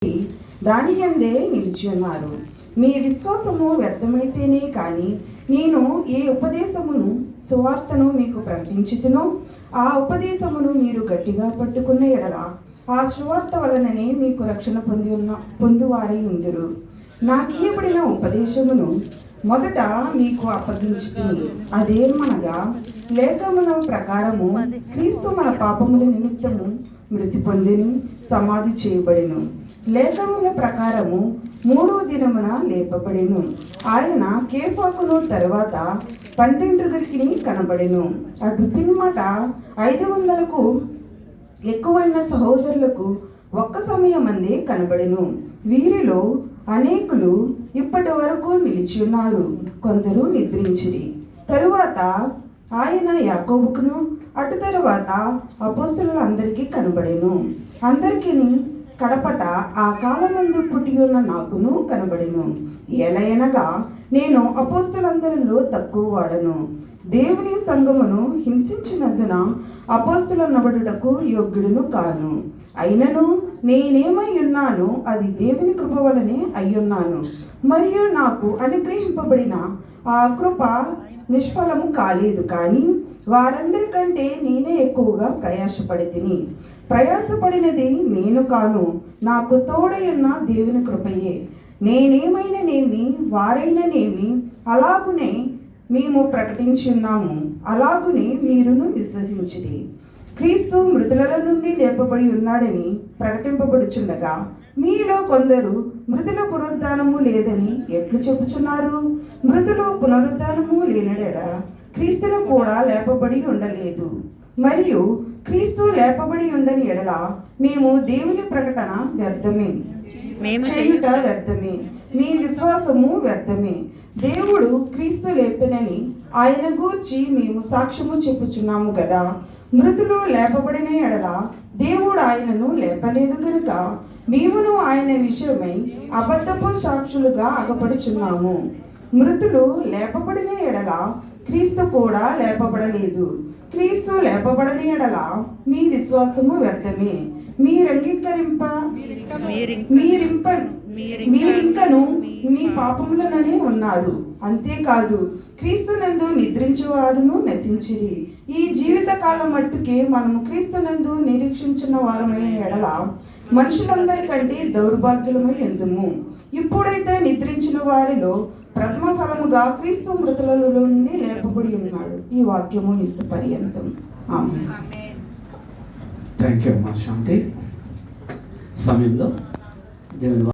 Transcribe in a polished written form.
దాని యందే నిలిచి ఉన్నారు. మీ విశ్వాసము వ్యర్థమైతేనే కానీ నేను ఏ ఉపదేశమును సువార్తను మీకు ప్రకటించుతునో ఆ ఉపదేశమును మీరు గట్టిగా పట్టుకున్న ఎడల ఆ సువార్త వలననే మీకు రక్షణ పొందువారై ఉందురు. నాకు ఇయ్యబడిన ఉపదేశమును మొదట మీకు అప్పగించుతుంది. అదేమనగా లేఖముల ప్రకారము క్రీస్తు మన పాపముల నిమిత్తము మృతి పొందిని సమాధి చేయబడిను. లేఖముల ప్రకారము 3వ దినమున లేపబడిను. ఆయన కేఫాకును తరువాత 12 కనబడెను. అటు పిమ్మట 500కు ఎక్కువైన సహోదరులకు ఒక్క సమయమందే కనబడెను. వీరిలో అనేకులు ఇప్పటి వరకు నిలిచి ఉన్నారు, కొందరు నిద్రించిరి. తరువాత ఆయన యాకోబుకును అటు తరువాత అపోస్తలులందరికీ కనబడెను. అందరికీ కడపట ఆ కాలమందు పుట్టి ఉన్న నాకును కనబడెను. ఎలయనగా నేను అపోస్తలందరిలో తక్కువ వాడను. దేవుని సంఘమును హింసించినందున అపోస్తలనబడుటకు యోగ్యుడును కాను. అయినను నేనేమై ఉన్నాను అది దేవుని కృప వలనే అయ్యున్నాను. మరియు నాకు అనుగ్రహింపబడిన ఆ కృప నిష్ఫలము కాలేదు. కానీ వారందరికంటే నేనే ఎక్కువగా ప్రయాసపడినది నేను కాను, నాకు తోడయున్న దేవుని కృపయే. నేనేమైననేమి వారైననేమి అలాగునే మేము ప్రకటించున్నాము, అలాగునే మీరును విశ్వసించిరి. క్రీస్తు మృతుల నుండి లేపబడి ఉన్నాడని ప్రకటింపబడుచుండగా మీలో కొందరు మృతుల పునరుద్ధానము లేదని ఎట్లు చెప్పుచున్నారు? మృతులు పునరుద్ధానము లేనడెడ క్రీస్తును కూడా లేపబడి ఉండలేదు. మరియు క్రీస్తు లేపబడి ఉండని ఎడల మేము దేవుని ప్రకటన వ్యర్థమే, చేయుట వ్యర్థమే, మీ విశ్వాసము వ్యర్థమే. దేవుడు క్రీస్తు లేపెనని ఆయన గూర్చి మేము సాక్ష్యము చెప్పుచున్నాము కదా. మృతులు లేపబడిన ఎడల దేవుడు ఆయనను లేపలేదు గనుక మేమును ఆయన విషయమై అబద్ధపు సాక్షులుగా అగపడుచున్నాము. మృతులు లేపబడిన ఎడల క్రీస్తు కూడా లేపబడలేదు. క్రీస్తు లేపబడని ఎడల మీ విశ్వాసము వ్యర్థమే, మీరింకను మీ పాపములననే ఉన్నారు. అంతేకాదు క్రీస్తునందు నిద్రించేవారును నశించిరి. ఈ జీవిత కాలం మట్టుకే మనము క్రీస్తునందు నిరీక్షించిన వారమైన ఎడల మనుషులందరికంటే దౌర్భాగ్యులమై ఎందుము. ఇప్పుడైతే నిద్రించిన వారిలో ప్రథమ ఫలముగా క్రీస్తు మృతులలో నుండి లేపబడి ఉన్నాడు. ఈ వాక్యము ఇంత పర్యంతం. థ్యాంక్ యూ అమ్మా శాంతి. సమయంలో దేవుని